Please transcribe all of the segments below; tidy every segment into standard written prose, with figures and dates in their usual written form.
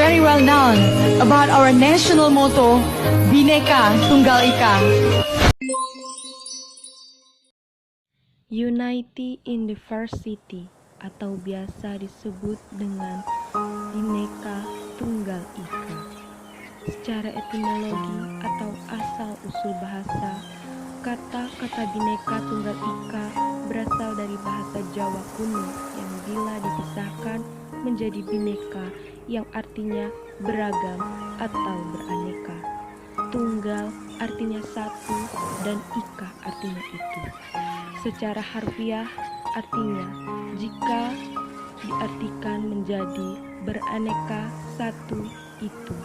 very well known about our national motto, Bhinneka Tunggal Ika. Unity in Diversity atau biasa disebut dengan Bhinneka Tunggal Ika. Secara etimologi atau asal-usul bahasa, kata-kata Bhinneka Tunggal Ika berasal dari bahasa Jawa kuno yang bila dipisahkan menjadi Bhinneka yang artinya beragam atau beraneka. Tunggal artinya satu dan Ika artinya itu. Secara harfiah artinya jika diartikan menjadi beraneka satu itu.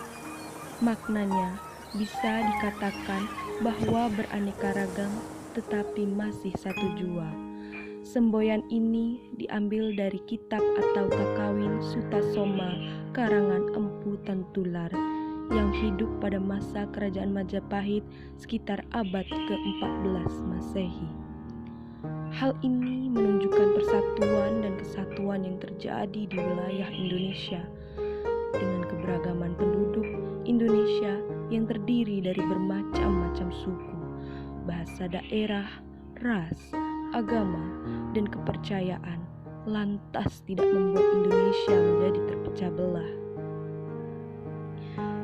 Maknanya bisa dikatakan bahwa beraneka ragam tetapi masih satu jua. Semboyan ini diambil dari kitab atau kakawin Sutasoma karangan Empu Tantular yang hidup pada masa kerajaan Majapahit sekitar abad ke-14 Masehi. Hal ini menunjukkan persatuan dan kesatuan yang terjadi di wilayah Indonesia dengan keberagaman penduduk Indonesia yang terdiri dari bermacam-macam suku, bahasa daerah, ras, agama, dan kepercayaan, lantas tidak membuat Indonesia menjadi terpecah belah.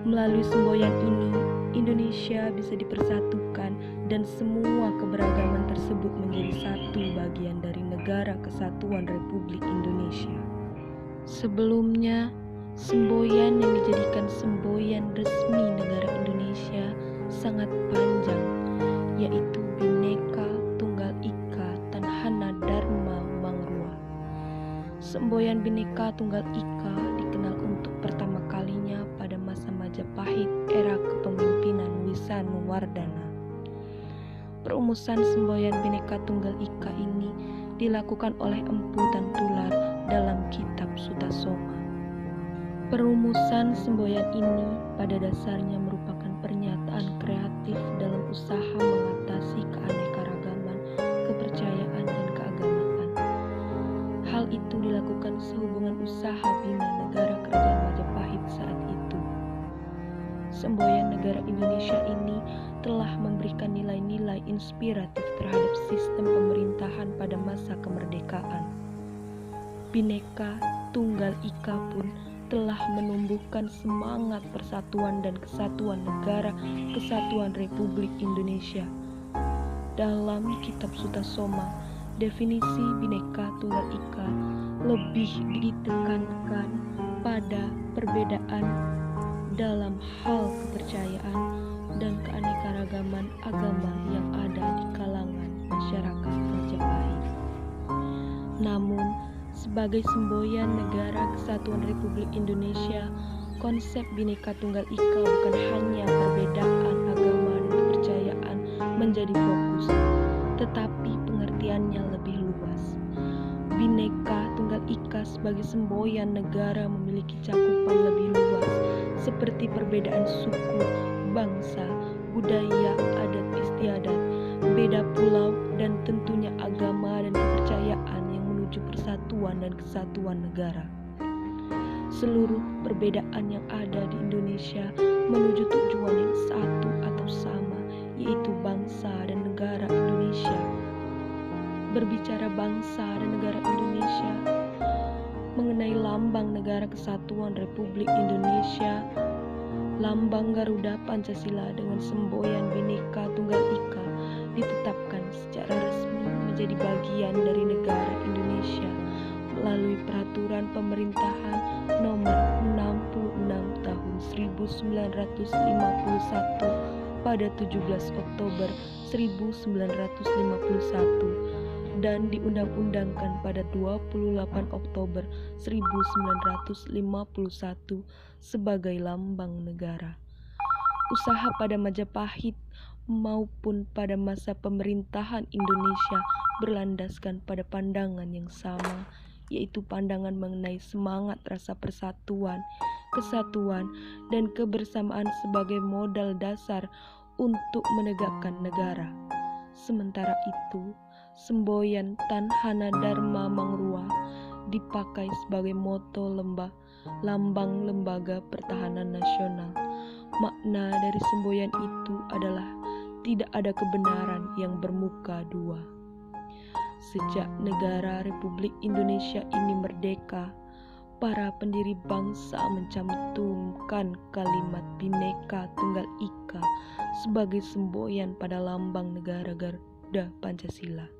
Melalui semboyan ini, Indonesia bisa dipersatukan dan semua keberagaman tersebut menjadi satu bagian dari Negara Kesatuan Republik Indonesia. Sebelumnya, semboyan yang dijadikan semboyan resmi negara Indonesia sangat panjang, yaitu Bhinneka Tunggal Ika Tanhana Dharma Mangrua. Semboyan Bhinneka Tunggal Ika dikenal untuk pertama kalinya pada masa Majapahit era kepemimpinan Wisanu-Wardana. Perumusan semboyan Bhinneka Tunggal Ika ini dilakukan oleh Empu Tantular dalam kitab Sutasoma. Perumusan semboyan ini pada dasarnya merupakan pernyataan kreatif dalam usaha mengatasi keanekaragaman, kepercayaan, dan keagamaan. Hal itu dilakukan sehubungan usaha bina negara kerajaan Majapahit saat itu. Semboyan negara Indonesia ini telah memberikan nilai-nilai inspiratif terhadap sistem pemerintahan pada masa kemerdekaan. Bhinneka Tunggal Ika pun telah menumbuhkan semangat persatuan dan kesatuan negara Kesatuan Republik Indonesia. Dalam kitab Sutasoma, definisi Bhinneka Tunggal Ika lebih ditekankan pada perbedaan dalam hal kepercayaan dan keanekaragaman agama yang ada di kalangan masyarakat Majapahit. Namun, sebagai semboyan negara Kesatuan Republik Indonesia, konsep Bhinneka Tunggal Ika bukan hanya perbedaan agama dan kepercayaan menjadi fokus, tetapi pengertiannya lebih luas. Bhinneka Tunggal Ika sebagai semboyan negara memiliki cakupan lebih luas, seperti perbedaan suku, bangsa, budaya, adat istiadat, beda pulau, dan tentunya agama dan kepercayaan yang menuju persatuan dan kesatuan negara. Seluruh perbedaan yang ada di Indonesia menuju tujuan yang satu atau sama, yaitu bangsa dan negara Indonesia. Berbicara bangsa dan negara Indonesia, mengenai lambang Negara Kesatuan Republik Indonesia, lambang Garuda Pancasila dengan semboyan Bhinneka Tunggal Ika ditetapkan secara resmi menjadi bagian dari negara Indonesia melalui Peraturan Pemerintahan Nomor 66 Tahun 1951 pada 17 Oktober 1951 dan diundang-undangkan pada 28 Oktober 1951 sebagai lambang negara. Usaha pada Majapahit maupun pada masa pemerintahan Indonesia berlandaskan pada pandangan yang sama, yaitu pandangan mengenai semangat rasa persatuan, kesatuan, dan kebersamaan sebagai modal dasar untuk menegakkan negara. Sementara itu, semboyan Tanhana Dharma Mangrua dipakai sebagai moto lembah lambang lembaga pertahanan nasional. Makna dari semboyan itu adalah tidak ada kebenaran yang bermuka dua. Sejak negara Republik Indonesia ini merdeka, para pendiri bangsa mencantumkan kalimat Bhinneka Tunggal Ika sebagai semboyan pada lambang negara Garuda Pancasila.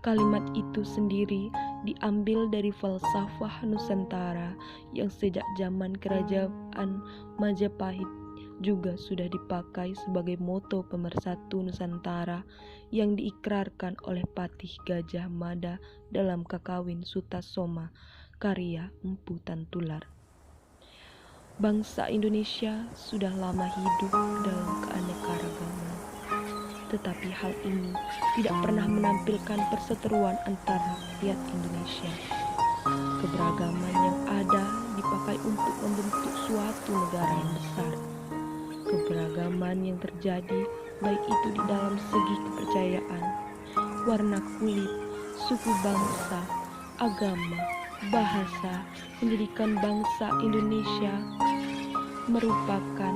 Kalimat itu sendiri diambil dari falsafah Nusantara yang sejak zaman Kerajaan Majapahit juga sudah dipakai sebagai moto pemersatu Nusantara yang diikrarkan oleh Patih Gajah Mada dalam Kakawin Sutasoma karya Empu Tantular. Bangsa Indonesia sudah lama hidup dalam keanekaragaman, tetapi hal ini tidak pernah menampilkan perseteruan antara rakyat Indonesia. Keberagaman yang ada dipakai untuk membentuk suatu negara yang besar. Keberagaman yang terjadi baik itu di dalam segi kepercayaan, warna kulit, suku bangsa, agama, bahasa menjadikan bangsa Indonesia merupakan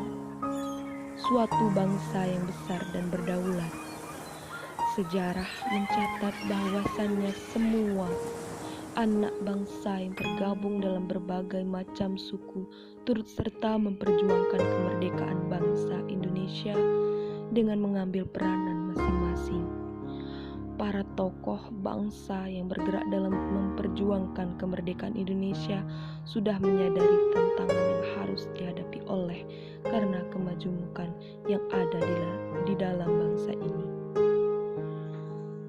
suatu bangsa yang besar dan berdaulat. Sejarah mencatat bahwasannya semua anak bangsa yang tergabung dalam berbagai macam suku turut serta memperjuangkan kemerdekaan bangsa Indonesia dengan mengambil peranan masing-masing. Para tokoh bangsa yang bergerak dalam memperjuangkan kemerdekaan Indonesia sudah menyadari tantangan yang harus dihadapi oleh karena kemajemukan yang ada di dalam bangsa ini.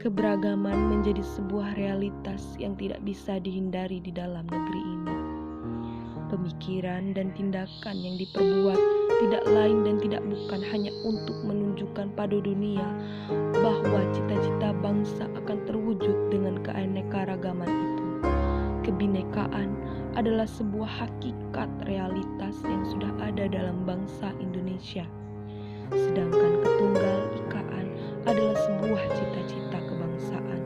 Keberagaman menjadi sebuah realitas yang tidak bisa dihindari di dalam negeri ini. Pemikiran dan tindakan yang diperbuat tidak lain dan tidak bukan hanya untuk menunjukkan pada dunia bahwa cita-cita bangsa akan terwujud dengan keanekaragaman itu. Kebinekaan adalah sebuah hakikat realitas yang sudah ada dalam bangsa Indonesia. Sedangkan ketunggal ikaan adalah sebuah cita-cita kebangsaan.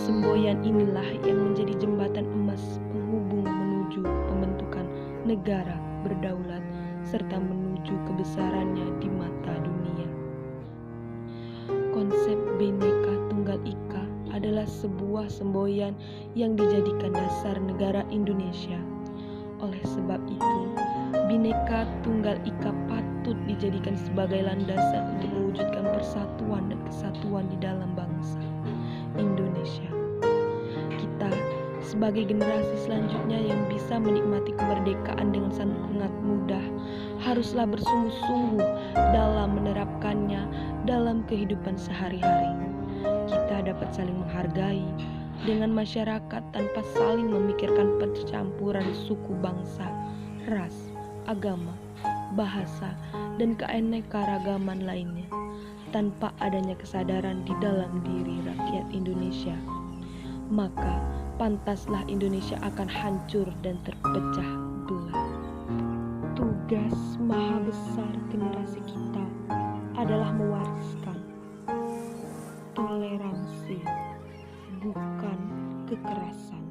Semboyan inilah yang menjadi jembatan emas penghubung menuju pembentukan negara berdaulat serta menuju kebesarannya di mata dunia. Konsep Bhinneka Tunggal Ika adalah sebuah semboyan yang dijadikan dasar negara Indonesia. Oleh sebab itu, Bhinneka Tunggal Ika patut dijadikan sebagai landasan untuk mewujudkan persatuan dan kesatuan di dalam bangsa Indonesia. Kita sebagai generasi selanjutnya yang bisa menikmati kemerdekaan dengan sangat mudah, haruslah bersungguh-sungguh dalam menerapkannya dalam kehidupan sehari-hari. Kita dapat saling menghargai dengan masyarakat tanpa saling memikirkan percampuran suku bangsa, ras, agama, bahasa, dan keanekaragaman lainnya, tanpa adanya kesadaran di dalam diri rakyat Indonesia. Maka pantaslah Indonesia akan hancur dan terpecah belah. Tugas maha besar generasi kita adalah mewariskan toleransi, bukan kekerasan.